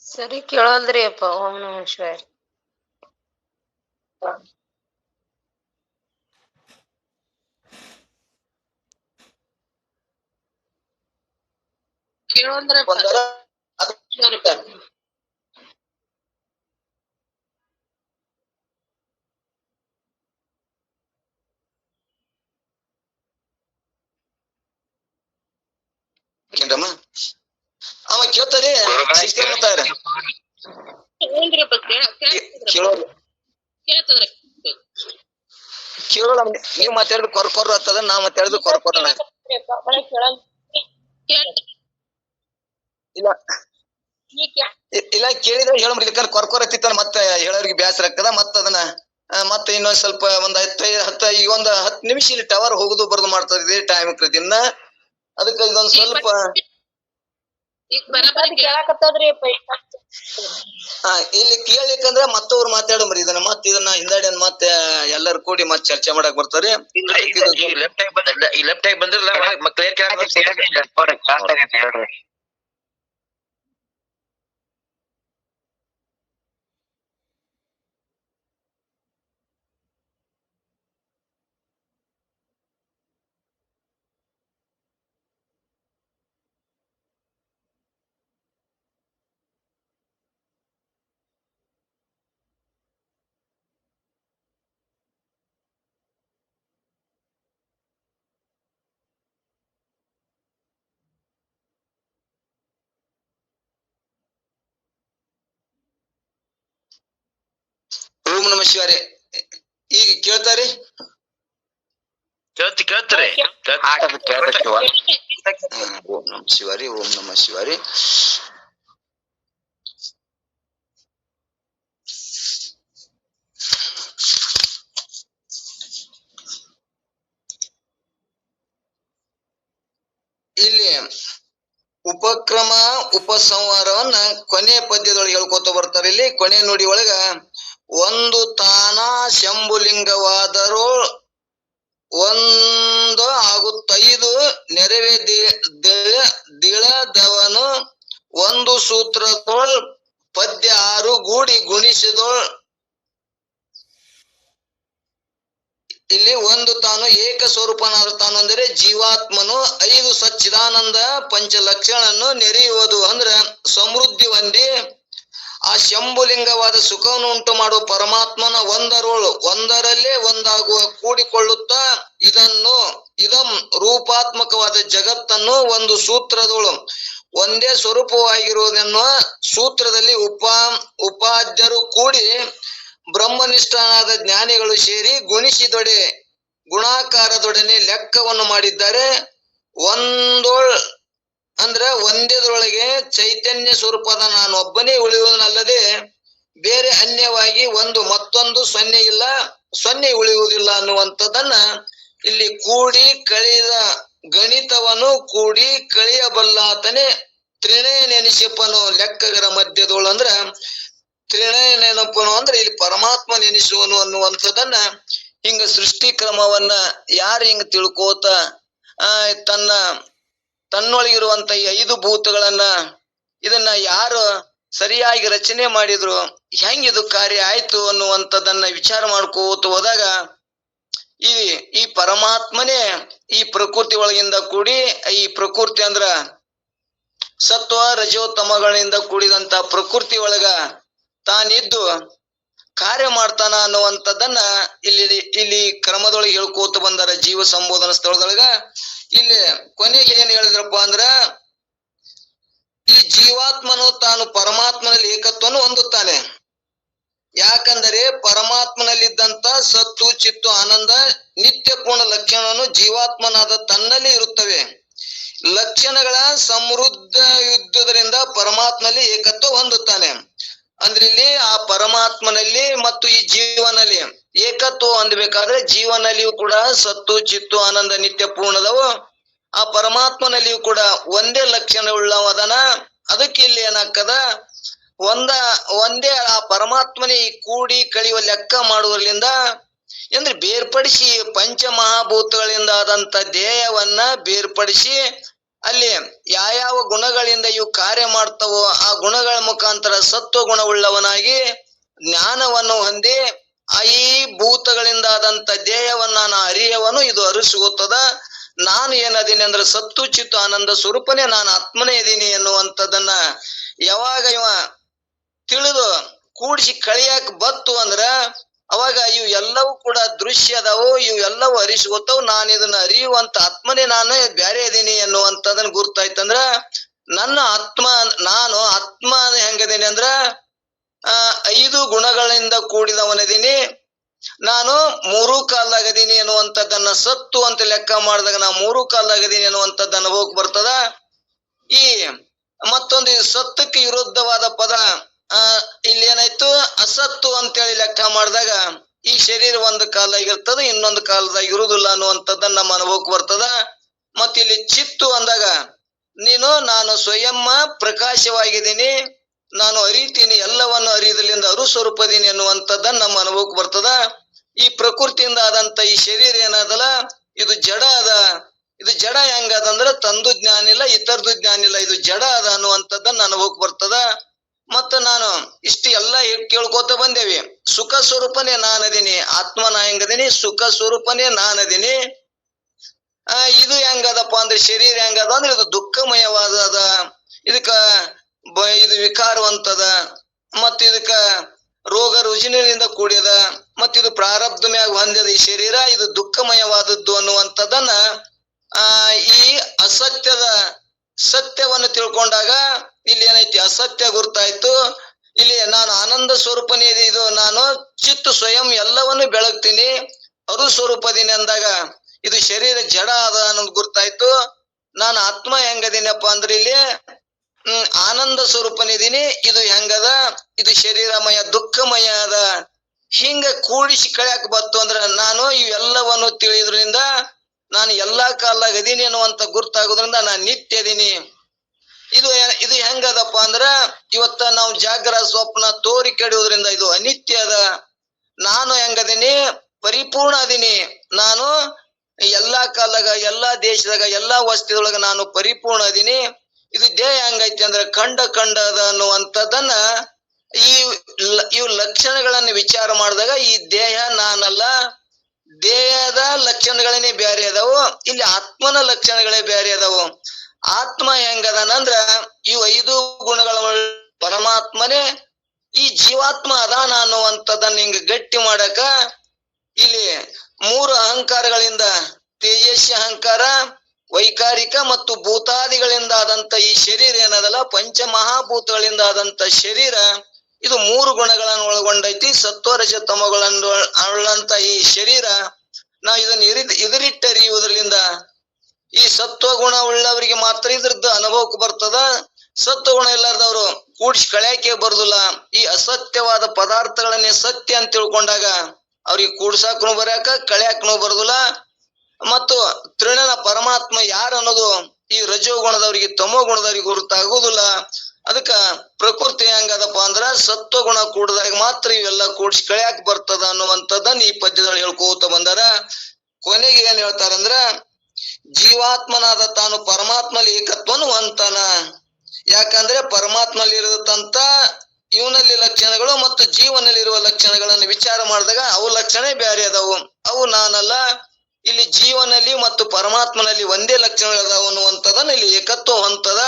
ಸರಿ ಕೇಳಲ್ರಿ ಅಪ್ಪ. ಓಂ ನಮಃ ಶಿವಾಯ. ಒಂದರ ಅವ ಕೇಳ್ತಾರೆ ಕೇಳೋಲ್ಲ. ನೀವ್ ಮಾತಾಡಿದ್ ಕೊರ್ಕೊರ್ ಆಗ್ತದ, ನಾವ್ ಮಾತಾಡಿದ್ ಕೊರ್ಕೊರ ಇಲ್ಲ ಇಲ್ಲ ಕೇಳಿದ್ರೆ ಹೇಳ ಯಾಕಂದ್ರೆ ಕೊರ್ಕೊರ್ ಹತ್ತಿತ್ತ ಮತ್ತೆ ಹೇಳೋರಿಗೆ ಬ್ಯಾಸರ ಆಗ್ತದ. ಮತ್ತ ಅದನ್ನ ಮತ್ತೆ ಇನ್ನೊಂದ್ ಸ್ವಲ್ಪ ಒಂದ್ 10 ಈಗ ಒಂದ್ 10 ನಿಮಿಷ ಇಲ್ಲಿ ಟವರ್ ಹೋಗುದು ಬರೋದು ಮಾಡ್ತಾ ಇದೇ ಟೈಮ್ ದಿನ. ಅದಕ್ಕೆ ಇದೊಂದ್ ಸ್ವಲ್ಪ ಇಲ್ಲಿ ಕೇಳಲಿಕ್ಕಂದ್ರ ಮತ್ತವ್ರು ಮಾತಾಡಮ್ರಿ ಇದನ್ನ. ಮತ್ ಇದನ್ನ ಹಿಂದಾಡಿ ಮತ್ತೆ ಎಲ್ಲಾರು ಕೂಡಿ ಮತ್ ಚರ್ಚೆ ಮಾಡಕ್ ಬರ್ತಾರೆ. ಲೆಫ್ಟ್ ಆಗಿ ಬಂದಿರಲ್ಲ ಓಂ ನಮಃ ಶಿವಾಯ. ಈಗ ಕೇಳ್ತಾರಿ? ಕೇಳ್ತಾರೆ. ಓಂ ನಮಃ ಶಿವಾರಿ, ಓಂ ನಮಃ ಶಿವಾರಿ. ಇಲ್ಲಿ ಉಪಕ್ರಮ ಉಪಸಂಹಾರವನ್ನ ಕೊನೆ ಪದ್ಯದೊಳಗೆ ಹೇಳ್ಕೊತ ಬರ್ತಾರೆ. ಇಲ್ಲಿ ಕೊನೆ ನುಡಿ ಒಳಗ ಒಂದು ತಾನ ಶಂಭುಲಿಂಗವಾದರೂ ಒಂದು ಆಗುತ್ತೈದು ನೆರವೇ ದಿಳದವನು ಒಂದು ಸೂತ್ರದೊಳ್ ಪದ್ಯ 6 ಗೂಡಿ ಗುಣಿಸಿದೊಳ್. ಇಲ್ಲಿ ಒಂದು ತಾನು ಏಕ ಸ್ವರೂಪನಾದ ತಾನು ಅಂದರೆ ಜೀವಾತ್ಮನು 5 ಸಚ್ಚಿದಾನಂದ ಪಂಚಲಕ್ಷಣನ್ನು ನೆರೆಯುವುದು ಅಂದ್ರ ಸಮೃದ್ಧಿ ಹೊಂದಿ ಆ ಶಂಭುಲಿಂಗವಾದ ಸುಖವನ್ನು ಉಂಟು ಮಾಡುವ ಪರಮಾತ್ಮನ ಒಂದರಲ್ಲೇ ಒಂದಾಗುವ ಕೂಡಿಕೊಳ್ಳುತ್ತಾ ಇದಂ ರೂಪಾತ್ಮಕವಾದ ಜಗತ್ತನ್ನು ಒಂದು ಸೂತ್ರದೊಳು ಒಂದೇ ಸ್ವರೂಪವಾಗಿರುವುದೆನ್ನುವ ಸೂತ್ರದಲ್ಲಿ ಉಪಾದ್ಯರು ಕೂಡಿ ಬ್ರಹ್ಮನಿಷ್ಠನಾದ ಜ್ಞಾನಿಗಳು ಸೇರಿ ಗುಣಿಸಿದೊಡೆ ಗುಣಾಕಾರದೊಡನೆ ಲೆಕ್ಕವನ್ನು ಮಾಡಿದ್ದಾರೆ. ಅಂದ್ರೆ ಒಂದೇದ್ರೊಳಗೆ ಚೈತನ್ಯ ಸ್ವರೂಪದ ನಾನು ಒಬ್ಬನೇ ಉಳಿಯುವುದಲ್ಲದೆ ಬೇರೆ ಅನ್ಯವಾಗಿ ಮತ್ತೊಂದು ಸೊನ್ನೆ ಇಲ್ಲ, ಸೊನ್ನೆ ಉಳಿಯುವುದಿಲ್ಲ ಅನ್ನುವಂಥದ್ದನ್ನ ಇಲ್ಲಿ ಕೂಡಿ ಕಳೆದ ಗಣಿತವನ್ನು ಕೂಡಿ ಕಳೆಯಬಲ್ಲಾತನೇ ತ್ರಿಣಯ ನೆನೆಸಿಪನು ಲೆಕ್ಕಗರ ಮಧ್ಯದೋಳು. ಅಂದ್ರ ತ್ರಿಣಯ ನೆನಪನು ಅಂದ್ರೆ ಇಲ್ಲಿ ಪರಮಾತ್ಮ ನೆನೆಸುವನು ಅನ್ನುವಂಥದ್ದನ್ನ ಹಿಂಗ ಸೃಷ್ಟಿ ಕ್ರಮವನ್ನ ಯಾರು ಹಿಂಗ ತಿಳ್ಕೋತ ತನ್ನೊಳಗಿರುವಂತ ಈ 5 ಭೂತಗಳನ್ನ ಇದನ್ನ ಯಾರು ಸರಿಯಾಗಿ ರಚನೆ ಮಾಡಿದ್ರು, ಹೆಂಗಿದು ಕಾರ್ಯ ಆಯ್ತು ಅನ್ನುವಂಥದ್ದನ್ನ ವಿಚಾರ ಮಾಡ್ಕೋತ ಹೋದಾಗ ಈ ಪರಮಾತ್ಮನೇ ಈ ಪ್ರಕೃತಿ ಒಳಗಿಂದ ಕೂಡಿ, ಈ ಪ್ರಕೃತಿ ಅಂದ್ರ ಸತ್ವ ರಜೋತ್ತಮಗಳಿಂದ ಕೂಡಿದಂತ ಪ್ರಕೃತಿ ಒಳಗ ತಾನಿದ್ದು ಕಾರ್ಯ ಮಾಡ್ತಾನ ಅನ್ನುವಂಥದ್ದನ್ನ ಇಲ್ಲಿ ಕ್ರಮದೊಳಗೆ ಹೇಳ್ಕೋತ ಬಂದಾರ ಜೀವ ಸಂಬೋಧನ ಸ್ಥಳದೊಳಗ. ಇಲ್ಲಿ ಕೊನೆಗೆ ಏನ್ ಹೇಳಿದ್ರಪ್ಪ ಅಂದ್ರ ಈ ಜೀವಾತ್ಮನು ತಾನು ಪರಮಾತ್ಮನಲ್ಲಿ ಏಕತ್ವವನ್ನು ಹೊಂದುತ್ತಾನೆ. ಯಾಕಂದರೆ ಪರಮಾತ್ಮನಲ್ಲಿದ್ದಂತ ಸತ್ತು ಚಿತ್ತು ಆನಂದ ನಿತ್ಯ ಪೂರ್ಣ ಲಕ್ಷಣವನ್ನು ಜೀವಾತ್ಮನಾದ ತನ್ನಲ್ಲಿ ಇರುತ್ತವೆ. ಲಕ್ಷಣಗಳ ಸಮೃದ್ಧ ಯುದ್ಧದಿಂದ ಪರಮಾತ್ಮನಲ್ಲಿ ಏಕತ್ವ ಹೊಂದುತ್ತಾನೆ. ಅಂದ್ರೆ ಇಲ್ಲಿ ಆ ಪರಮಾತ್ಮನಲ್ಲಿ ಮತ್ತು ಈ ಜೀವನಲ್ಲಿ ಏಕತ್ವ ಹೊಂದಬೇಕಾದ್ರೆ ಜೀವನಲ್ಲಿಯೂ ಕೂಡ ಸತ್ತು ಚಿತ್ತು ಆನಂದ ನಿತ್ಯ ಪೂರ್ಣದವು, ಆ ಪರಮಾತ್ಮನಲ್ಲಿಯೂ ಕೂಡ ಒಂದೇ ಲಕ್ಷಣ ಉಳ್ಳವದನ. ಅದಕ್ಕೆ ಇಲ್ಲಿ ಏನಾಗ್ತದ, ಒಂದೇ ಆ ಪರಮಾತ್ಮನೇ ಕೂಡಿ ಕಳೆಯುವ ಲೆಕ್ಕ ಮಾಡುವುದರಿಂದ ಅಂದ್ರೆ ಬೇರ್ಪಡಿಸಿ ಪಂಚಮಹಾಭೂತಗಳಿಂದ ಆದಂತ ದೇಹವನ್ನ ಬೇರ್ಪಡಿಸಿ ಅಲ್ಲಿ ಯಾವ ಗುಣಗಳಿಂದ ಇವು ಕಾರ್ಯ ಮಾಡ್ತಾವೋ ಆ ಗುಣಗಳ ಮುಖಾಂತರ ಸತ್ವ ಗುಣವುಳ್ಳವನಾಗಿ ಜ್ಞಾನವನ್ನು ಹೊಂದಿ ಈ ಭೂತಗಳಿಂದ ಆದಂತ ದೇಹವನ್ನ ಅರಿಯವನು ಇದು ಅರಿಸುತ್ತದೆ. ನಾನು ಏನದೀನಿ ಅಂದ್ರೆ ಸತ್ತು ಚಿತ್ತು ಆನಂದ ಸ್ವರೂಪನೇ, ನಾನು ಆತ್ಮನೇ ಇದೀನಿ ಎನ್ನುವಂಥದ್ದನ್ನ ಯಾವಾಗ ಇವ ತಿಳಿದು ಕೂಡಿಸಿ ಕಳಿಯಾಕ ಬತ್ತು ಅಂದ್ರ ಅವಾಗ ಇವು ಎಲ್ಲವೂ ಕೂಡ ದೃಶ್ಯ ಅದಾವು, ಇವು ಎಲ್ಲವೂ ಅರಿಸ್ಕೊತಾವ್. ನಾನು ಇದನ್ನ ಅರಿಯುವಂತ ಆತ್ಮನೇ ನಾನೇ ಬ್ಯಾರೆ ಇದೀನಿ ಎನ್ನುವಂಥದನ್ನ ಗುರ್ತಾಯ್ತಂದ್ರ ನನ್ನ ಆತ್ಮ, ನಾನು ಆತ್ಮ ಹೆಂಗದೀನಿ ಅಂದ್ರ 5 ಗುಣಗಳಿಂದ ಕೂಡಿದವನದೀನಿ. ನಾನು 3 ಕಾಲ್ದಾಗದೀನಿ ಎನ್ನುವಂಥದ್ದನ್ನ ಸತ್ತು ಅಂತ ಲೆಕ್ಕ ಮಾಡಿದಾಗ ನಾ 3 ಕಾಲ್ದಾಗದೀನಿ ಎನ್ನುವಂಥದ್ದನ್ನ ಹೋಗ್ ಬರ್ತದ. ಈ ಮತ್ತೊಂದು ಸತ್ತಕ್ಕೆ ವಿರುದ್ಧವಾದ ಪದ ಇಲ್ಲಿ ಏನಾಯ್ತು, ಅಸತ್ತು ಅಂತೇಳಿ ಲೆಕ್ಕ ಮಾಡಿದಾಗ ಈ ಶರೀರ ಒಂದು ಕಾಲದಾಗಿರ್ತದ, ಇನ್ನೊಂದು ಕಾಲದಾಗ ಇರುವುದಿಲ್ಲ ಅನ್ನುವಂಥದ್ದನ್ನ ನಮ್ಮ ಅನುಭವಕ್ಕೆ ಬರ್ತದ. ಮತ್ತ ಇಲ್ಲಿ ಚಿತ್ತು ಅಂದಾಗ ನಾನು ಸ್ವಯಂ ಪ್ರಕಾಶವಾಗಿದ್ದೀನಿ, ನಾನು ಅರಿತೀನಿ, ಎಲ್ಲವನ್ನು ಅರಿಯದಲ್ಲಿಂದ ಅರುಸ್ವರೂಪದೀನಿ ಎನ್ನುವಂಥದ್ದನ್ನ ನಮ್ಮ ಅನುಭವಕ್ಕೆ ಬರ್ತದ. ಈ ಪ್ರಕೃತಿಯಿಂದ ಆದಂತ ಈ ಶರೀರ ಏನದಲ್ಲ, ಇದು ಜಡ ಅದ. ಇದು ಜಡ ಹೆಂಗದಂದ್ರ ತಂದು ಜ್ಞಾನ ಇಲ್ಲ, ಇತರದು ಜ್ಞಾನ ಇಲ್ಲ, ಇದು ಜಡ ಅದ ಅನ್ನುವಂಥದ್ದನ್ನ ಅನುಭವಕ್ಕೆ ಬರ್ತದ. ಮತ್ತ ನಾನು ಇಷ್ಟು ಎಲ್ಲ ಕೇಳ್ಕೊತ ಬಂದೇವಿ. ಸುಖ ಸ್ವರೂಪನೇ ನಾನದೀನಿ, ಆತ್ಮನ ಹೆಂಗದೀನಿ, ಸುಖ ಸ್ವರೂಪನೇ ನಾನದೀನಿ. ಇದು ಹೆಂಗದಪ್ಪ ಅಂದ್ರೆ ಶರೀರ ಹೆಂಗದ ಅಂದ್ರೆ ಇದು ದುಃಖಮಯವಾದ, ಇದಕ್ಕ ಇದು ವಿಕಾರವಂತದ, ಮತ್ತ ಇದಕ್ಕ ರೋಗ ರುಜಿನದಿಂದ ಕೂಡಿದ, ಮತ್ತಿದು ಪ್ರಾರಬ್ಧ ಮ್ಯಾಗ ಹೊಂದಿದ ಈ ಶರೀರ, ಇದು ದುಃಖಮಯವಾದದ್ದು ಅನ್ನುವಂಥದ್ದನ್ನ ಈ ಅಸತ್ಯದ ಸತ್ಯವನ್ನು ತಿಳ್ಕೊಂಡಾಗ ಇಲ್ಲಿ ಏನೈತಿ, ಅಸತ್ಯ ಗುರ್ತಾಯ್ತು. ಇಲ್ಲಿ ನಾನು ಆನಂದ ಸ್ವರೂಪನೇ ಇದು, ನಾನು ಚಿತ್ತು ಸ್ವಯಂ ಎಲ್ಲವನ್ನು ಬೆಳಗ್ತೀನಿ, ಅರು ಸ್ವರೂಪದೀನಿ ಅಂದಾಗ ಇದು ಶರೀರ ಜಡ ಅದ ಅನ್ನೋದು ಗುರ್ತಾಯ್ತು. ನಾನು ಆತ್ಮ ಹೆಂಗದೀನಪ್ಪ ಅಂದ್ರೆ ಇಲ್ಲಿ ಆನಂದ ಸ್ವರೂಪನಿದೀನಿ, ಇದು ಹೆಂಗದ, ಇದು ಶರೀರಮಯ ದುಃಖಮಯ ಅದ. ಹಿಂಗ ಕೂಡಿಸಿ ಕಳ್ಯಾಕ ಬತ್ತು ಅಂದ್ರ ನಾನು ಇವೆಲ್ಲವನ್ನು ತಿಳಿದ್ರಿಂದ ನಾನು ಎಲ್ಲಾ ಕಾಲದಾಗ ಅದೀನಿ ಅನ್ನುವಂತ ಗುರ್ತಾಗೋದ್ರಿಂದ ನಾನು ನಿತ್ಯ ಅದೀನಿ. ಇದು ಹೆಂಗದಪ್ಪ ಅಂದ್ರ ಇವತ್ತ ನಾವು ಜಾಗ್ರ ಸ್ವಪ್ನ ತೋರಿ ಕೆಡುವುದ್ರಿಂದ ಇದು ಅನಿತ್ಯ ಅದ. ನಾನು ಹೆಂಗದೀನಿ, ಪರಿಪೂರ್ಣ ಅದೀನಿ. ನಾನು ಎಲ್ಲಾ ಕಾಲದಾಗ, ಎಲ್ಲಾ ದೇಶದಾಗ, ಎಲ್ಲಾ ವಸ್ತುದೊಳಗ ನಾನು ಪರಿಪೂರ್ಣ ಅದೀನಿ. ಇದು ದೇಹ ಹೆಂಗೈತಿ ಅಂದ್ರೆ ಖಂಡ ಅದ ಅನ್ನುವಂಥದ್ದನ್ನ ಇವು ಲಕ್ಷಣಗಳನ್ನ ವಿಚಾರ ಮಾಡಿದಾಗ ಈ ದೇಹ ನಾನಲ್ಲ, ದೇಹದ ಲಕ್ಷಣಗಳನ್ನೇ ಬೇರೆ ಅದಾವು, ಇಲ್ಲಿ ಆತ್ಮನ ಲಕ್ಷಣಗಳೇ ಬೇರೆ ಅದಾವು. ಆತ್ಮ ಹೆಂಗದನಂದ್ರ ಇವು 5 ಗುಣಗಳ ಪರಮಾತ್ಮನೇ ಈ ಜೀವಾತ್ಮ ಅದಾನ ಅನ್ನುವಂಥದ್ದನ್ನ ಹಿಂಗ ಗಟ್ಟಿ ಮಾಡಕ ಇಲ್ಲಿ 3 ಅಹಂಕಾರಗಳಿಂದ, ತೇಜಸ್ವಿ ಅಹಂಕಾರ, ವೈಕಾರಿಕ ಮತ್ತು ಭೂತಾದಿಗಳಿಂದ ಆದಂತ ಈ ಶರೀರ ಏನದಲ್ಲ, ಪಂಚಮಹಾಭೂತಗಳಿಂದ ಆದಂತ ಶರೀರ, ಇದು 3 ಗುಣಗಳನ್ನು ಒಳಗೊಂಡೈತಿ. ಸತ್ವರಜ ತಮಗಳನ್ನು ಉಳ್ಳಂತ ಈ ಶರೀರ ನಾವು ಇದನ್ನ ಇದರಿಟ್ಟರಿಯುವುದರಿಂದ ಈ ಸತ್ವಗುಣ ಉಳ್ಳವರಿಗೆ ಮಾತ್ರ ಇದ್ರದ್ದು ಅನುಭವಕ್ಕೆ ಬರ್ತದ. ಸತ್ವಗುಣ ಇಲ್ಲಾರ್ದವ್ರು ಕೂಡಿಸಿ ಕಳ್ಯಾಕೆ ಬರುದಿಲ್ಲ. ಈ ಅಸತ್ಯವಾದ ಪದಾರ್ಥಗಳನ್ನೇ ಸತ್ಯ ಅಂತ ತಿಳ್ಕೊಂಡಾಗ ಅವ್ರಿಗೆ ಕೂಡ್ಸಾಕನು ಬರ್ಯಾಕ ಕಳ್ಯಾಕನು ಬರುದಿಲ್ಲ. ಮತ್ತು ತೃಣನ ಪರಮಾತ್ಮ ಯಾರು ಅನ್ನೋದು ಈ ರಜೋಗುಣದವ್ರಿಗೆ ತಮೋ ಗುಣದವ್ರಿಗೆ ಗುರುತಾಗುದಿಲ್ಲ. ಅದಕ್ಕ ಪ್ರಕೃತಿ ಹೆಂಗದಪ್ಪ ಅಂದ್ರ ಸತ್ವಗುಣ ಕೂಡದಾಗ ಮಾತ್ರ ಇವೆಲ್ಲ ಕೂಡಿಸಿ ಕಳ್ಯಾಕ ಬರ್ತದ ಅನ್ನುವಂಥದ್ದನ್ನ ಈ ಪದ್ಯದಲ್ಲಿ ಹೇಳ್ಕೋತ ಬಂದಾರ. ಕೊನೆಗೆ ಏನ್ ಹೇಳ್ತಾರಂದ್ರ, ಜೀವಾತ್ಮನಾದ ತಾನು ಪರಮಾತ್ಮಲ್ಲಿ ಏಕತ್ವನು ಹೊಂತಾನ. ಯಾಕಂದ್ರೆ ಪರಮಾತ್ಮಲ್ಲಿ ಇರದಂತ ಇವನಲ್ಲಿ ಲಕ್ಷಣಗಳು ಮತ್ತು ಜೀವನಲ್ಲಿರುವ ಲಕ್ಷಣಗಳನ್ನು ವಿಚಾರ ಮಾಡಿದಾಗ ಅವು ಲಕ್ಷಣ ಬೇರೆ ಅದಾವು, ಅವು ನಾನಲ್ಲ. ಇಲ್ಲಿ ಜೀವನಲ್ಲಿ ಮತ್ತು ಪರಮಾತ್ಮನಲ್ಲಿ ಒಂದೇ ಲಕ್ಷಣಗಳು ಅದಾವ ಅನ್ನುವಂಥದನ್ನ ಇಲ್ಲಿ ಏಕತ್ವ ಹೊಂತದ.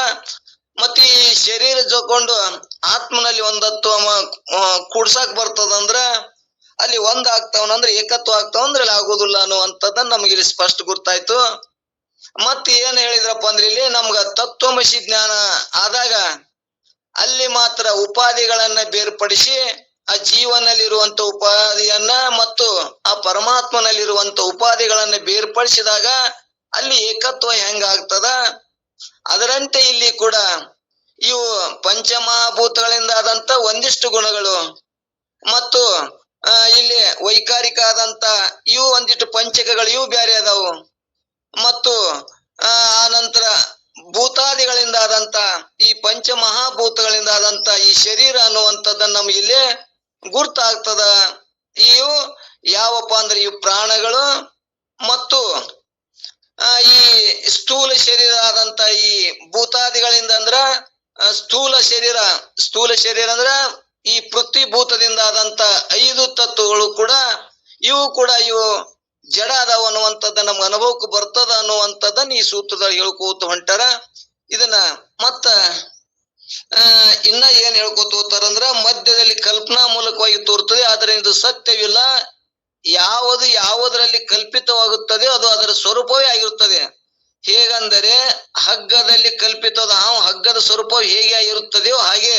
ಮತ್ತೆ ಈ ಶರೀರ ಜೊಕೊಂಡು ಆತ್ಮನಲ್ಲಿ ಒಂದತ್ವ ಕೂಡ್ಸಾಕ್ ಬರ್ತದಂದ್ರ ಅಲ್ಲಿ ಒಂದ್ ಆಗ್ತಾವನಂದ್ರೆ ಏಕತ್ವ ಆಗ್ತಾವಂದ್ರೆ ಅಲ್ಲಿ ಆಗೋದಿಲ್ಲ ಅನ್ನುವಂಥದ್ದನ್ನ ನಮ್ಗೆ ಇಲ್ಲಿ ಸ್ಪಷ್ಟ ಗುರ್ತಾಯ್ತು. ಮತ್ ಏನ್ ಹೇಳಿದ್ರಪ್ಪ ಅಂದ್ರೆ ಇಲ್ಲಿ ನಮ್ಗ ತತ್ವಮಸಿ ಜ್ಞಾನ ಆದಾಗ ಅಲ್ಲಿ ಮಾತ್ರ ಉಪಾಧಿಗಳನ್ನ ಬೇರ್ಪಡಿಸಿ ಆ ಜೀವನಲ್ಲಿರುವಂತ ಉಪಾಧಿಯನ್ನ ಮತ್ತು ಆ ಪರಮಾತ್ಮನಲ್ಲಿರುವಂತ ಉಪಾಧಿಗಳನ್ನ ಬೇರ್ಪಡಿಸಿದಾಗ ಅಲ್ಲಿ ಏಕತ್ವ ಹೆಂಗಾಗ್ತದ, ಅದರಂತೆ ಇಲ್ಲಿ ಕೂಡ ಇವು ಪಂಚಮಹಾಭೂತಗಳಿಂದ ಆದಂತ ಒಂದಿಷ್ಟು ಗುಣಗಳು ಮತ್ತು ಇಲ್ಲಿ ವೈಕಾರಿಕ ಆದಂತ ಇವು ಒಂದಿಷ್ಟು ಪಂಚಕಗಳು ಇವು ಬೇರೆ ಅದಾವು. ಮತ್ತು ಆ ನಂತರ ಭೂತಾದಿಗಳಿಂದ ಆದಂತ ಈ ಪಂಚಮಹಾಭೂತಗಳಿಂದ ಆದಂತ ಈ ಶರೀರ ಅನ್ನುವಂಥದ್ದನ್ನ ನಮ್ಗೆ ಇಲ್ಲಿ ಗುರ್ತಾಗ್ತದ. ಇವು ಯಾವಪ್ಪ ಅಂದ್ರೆ ಇವು ಪ್ರಾಣಗಳು ಮತ್ತು ಈ ಸ್ಥೂಲ ಶರೀರ ಆದಂತ ಈ ಭೂತಾದಿಗಳಿಂದ ಅಂದ್ರ ಸ್ಥೂಲ ಶರೀರ ಅಂದ್ರ ಈ ಪೃಥ್ವಿ ಭೂತದಿಂದ ಆದಂತ 5 ತತ್ವಗಳು ಕೂಡ ಇವು ಜಡ ಅದಾವ ಅನ್ನುವಂಥದ್ದು ನಮ್ಗೆ ಅನುಭವಕ್ಕೆ ಬರ್ತದ ಅನ್ನುವಂಥದ್ದನ್ನ ಈ ಸೂತ್ರದಲ್ಲಿ ಹೇಳ್ಕೋತ ಹೊಂಟಾರ. ಇದನ್ನ ಮತ್ತ ಇನ್ನ ಏನ್ ಹೇಳ್ಕೊತ ಹೋಗ್ತಾರಂದ್ರ ಮಧ್ಯದಲ್ಲಿ ಕಲ್ಪನಾ ಮೂಲಕವಾಗಿ ತೋರ್ತದೆ, ಆದರೆ ಇದು ಸತ್ಯವಿಲ್ಲ. ಯಾವುದರಲ್ಲಿ ಕಲ್ಪಿತವಾಗುತ್ತದೆ ಅದು ಅದರ ಸ್ವರೂಪವೇ ಆಗಿರುತ್ತದೆ. ಹೇಗಂದರೆ ಹಗ್ಗದಲ್ಲಿ ಕಲ್ಪಿತವಾದ ಹಗ್ಗದ ಸ್ವರೂಪ ಹೇಗೆ ಆಗಿರುತ್ತದೆಯೋ ಹಾಗೆ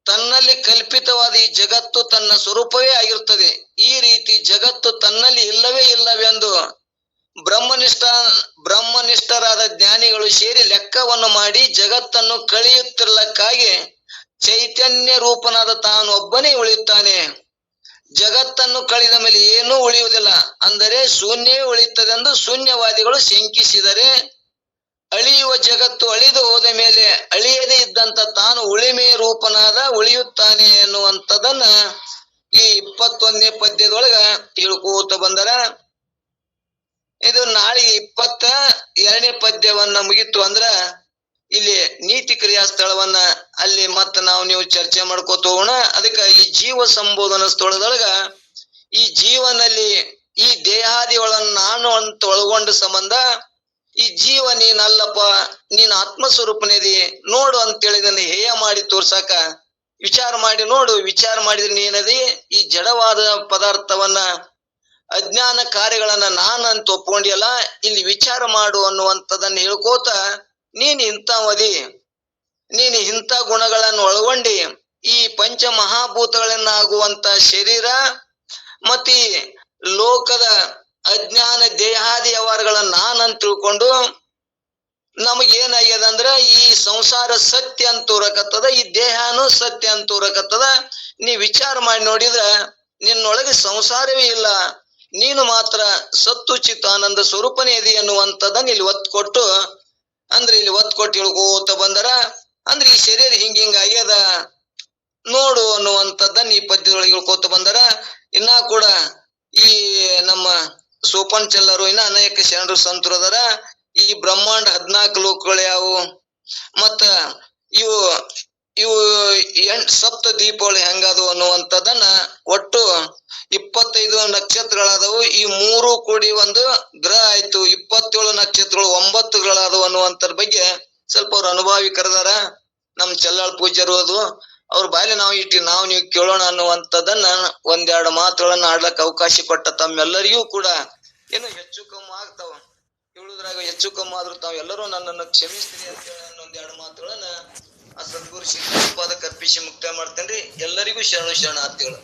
ತನ್ನಲ್ಲಿ ಕಲ್ಪಿತವಾದ ಈ ಜಗತ್ತು ತನ್ನ ಸ್ವರೂಪವೇ ಆಗಿರುತ್ತದೆ. ಈ ರೀತಿ ಜಗತ್ತು ತನ್ನಲ್ಲಿ ಇಲ್ಲವೆಂದು ಬ್ರಹ್ಮನಿಷ್ಠರಾದ ಜ್ಞಾನಿಗಳು ಸೇರಿ ಲೆಕ್ಕವನ್ನು ಮಾಡಿ ಜಗತ್ತನ್ನು ಕಳೆಯುತ್ತಿರಲಕ್ಕಾಗಿ ಚೈತನ್ಯ ರೂಪನಾದ ತಾನು ಒಬ್ಬನೇ ಉಳಿಯುತ್ತಾನೆ. ಜಗತ್ತನ್ನು ಕಳೆದ ಮೇಲೆ ಏನೂ ಉಳಿಯುವುದಿಲ್ಲ, ಅಂದರೆ ಶೂನ್ಯವೇ ಉಳಿಯುತ್ತದೆಂದು ಶೂನ್ಯವಾದಿಗಳು ಶಂಕಿಸಿದರೆ, ಅಳಿಯುವ ಜಗತ್ತು ಅಳಿದು ಹೋದ ಮೇಲೆ ಅಳಿಯದೇ ಇದ್ದಂತ ತಾನು ಉಳಿಮೆ ರೂಪನಾದ ಉಳಿಯುತ್ತಾನೆ ಎನ್ನುವಂಥದನ್ನ ಈ 21ನೇ ಪದ್ಯದೊಳಗ ಹೇಳ್ಕೋತ ಬಂದರ. ಇದು ನಾಳೆಗೆ 22ನೇ ಪದ್ಯವನ್ನ ಮುಗಿತು ಅಂದ್ರ ಇಲ್ಲಿ ನೀತಿ ಕ್ರಿಯಾ ಸ್ಥಳವನ್ನ ಅಲ್ಲಿ ಮತ್ತ ನೀವು ಚರ್ಚೆ ಮಾಡ್ಕೋತ ಹೋಗೋಣ. ಅದಕ್ಕ ಈ ಜೀವ ಸಂಬೋಧನಾ ಸ್ಥಳದೊಳಗ ಈ ಜೀವನಲ್ಲಿ ಈ ದೇಹಾದಿಗಳನ್ನು ನಾನು ಅಂತ ಒಳಗೊಂಡ ಸಂಬಂಧ ಈ ಜೀವ ನೀನಲ್ಲಪ್ಪ, ನೀನ್ ಆತ್ಮಸ್ವರೂಪನಿದಿ ನೋಡು ಅಂತೇಳಿ ಇದನ್ನ ಹೇಯ ಮಾಡಿ ತೋರ್ಸಾಕ ವಿಚಾರ ಮಾಡಿ ನೋಡು. ವಿಚಾರ ಮಾಡಿದ್ರೆ ನೀನದಿ ಈ ಜಡವಾದ ಪದಾರ್ಥವನ್ನ ಅಜ್ಞಾನ ಕಾರ್ಯಗಳನ್ನ ನಾನಂತ ಒಪ್ಕೊಂಡಿಯಲ್ಲ, ಇಲ್ಲಿ ವಿಚಾರ ಮಾಡು ಅನ್ನುವಂಥದ್ದನ್ನ ಹೇಳ್ಕೋತ ನೀನ್ ಇಂಥವದಿ, ನೀನು ಇಂಥ ಗುಣಗಳನ್ನು ಒಳಗೊಂಡಿ ಈ ಪಂಚ ಮಹಾಭೂತಗಳನ್ನಾಗುವಂತ ಶರೀರ ಮತ್ತೆ ಲೋಕದ ಅಜ್ಞಾನ ದೇಹಾದಿ ವ್ಯವಹಾರಗಳನ್ನ ನಾನಂತ ತಿಳ್ಕೊಂಡು ನಮಗೇನಾಗ್ಯದ ಅಂದ್ರ ಈ ಸಂಸಾರ ಸತ್ಯ ಅಂತ ತೋರಕತ್ತದ, ಈ ದೇಹನೂ ಸತ್ಯ ಅಂತ ತೋರಕತ್ತದ. ನೀ ವಿಚಾರ ಮಾಡಿ ನೋಡಿದ್ರ ನಿನ್ನೊಳಗೆ ಸಂಸಾರವೇ ಇಲ್ಲ, ನೀನು ಮಾತ್ರ ಸತ್ತು ಚಿತ್ತ ಆನಂದ ಸ್ವರೂಪನೇ ಇದೆ ಅನ್ನುವಂಥದ್ದನ್ನ ಇಲ್ಲಿ ಒತ್ತು ಕೊಟ್ಟು ಹೇಳ್ಕೋತ ಬಂದರ. ಅಂದ್ರೆ ಈ ಶರೀರ ಹಿಂಗ ಆಗ್ಯದ ನೋಡು ಅನ್ನುವಂಥದ್ದನ್ನ ಈ ಪದ್ಯದೊಳಗೆ ಹೇಳ್ಕೋತ ಬಂದರ. ಇನ್ನ ಕೂಡ ಈ ನಮ್ಮ ಸೋಪನ್ ಚೆಲ್ಲರು ಇನ್ನ ಅನೇಕ ಶರಣರು ಸಂತರು ಅದರ. ಈ ಬ್ರಹ್ಮಾಂಡ 14 ಲೋಕಗಳು ಯಾವುವು, ಮತ್ತ ಇವು ಸಪ್ತ ದೀಪಗಳು ಹೆಂಗದು ಅನ್ನುವಂಥದ್ದನ್ನ ಒಟ್ಟು 25 ನಕ್ಷತ್ರಗಳಾದವು. ಈ 3 ಕೂಡಿ ಒಂದು ಗ್ರಹ ಆಯ್ತು, 27 ನಕ್ಷತ್ರಗಳು 9 ಗ್ರಹಗಳಾದವು ಅನ್ನುವಂಥದ್ರ ಬಗ್ಗೆ ಸ್ವಲ್ಪ ಅವ್ರ ಅನುಭವಿ ಕರೆದಾರ ನಮ್ ಚೆಲ್ಲಾಳ್ ಪೂಜ್ಯರು. ಅದು ಅವ್ರ ಬಾಯಲ್ಲಿ ನಾವು ನೀವು ಕೇಳೋಣ ಅನ್ನುವಂಥದ್ದನ್ನ ಒಂದೆರಡು ಮಾತುಗಳನ್ನ ಆಡ್ಲಕ್ ಅವಕಾಶ ಕೊಟ್ಟ ತಮ್ಮೆಲ್ಲರಿಗೂ ಕೂಡ ಏನು ಹೆಚ್ಚು ಕಮ್ಮಿ ಆಗ್ತಾವ, ಹೇಳುದ್ರಾಗ ಹೆಚ್ಚು ಕಮ್ಮಿ ಆದ್ರೂ ತಾವೆಲ್ಲರೂ ನನ್ನನ್ನು ಕ್ಷಮಿಸ್ತೀರಿ ಅಂತ ಹೇಳಿ ಒಂದೆರಡು ಮಾತುಗಳನ್ನ ಆ ಸದ್ಗುರು ಶ್ರೀಪಾದಕ್ಕೆ ಅರ್ಪಿಸಿ ಮುಕ್ತಾಯ ಮಾಡ್ತೇನ್ರಿ. ಎಲ್ಲರಿಗೂ ಶರಣ ಆರ್ತಿಗಳು.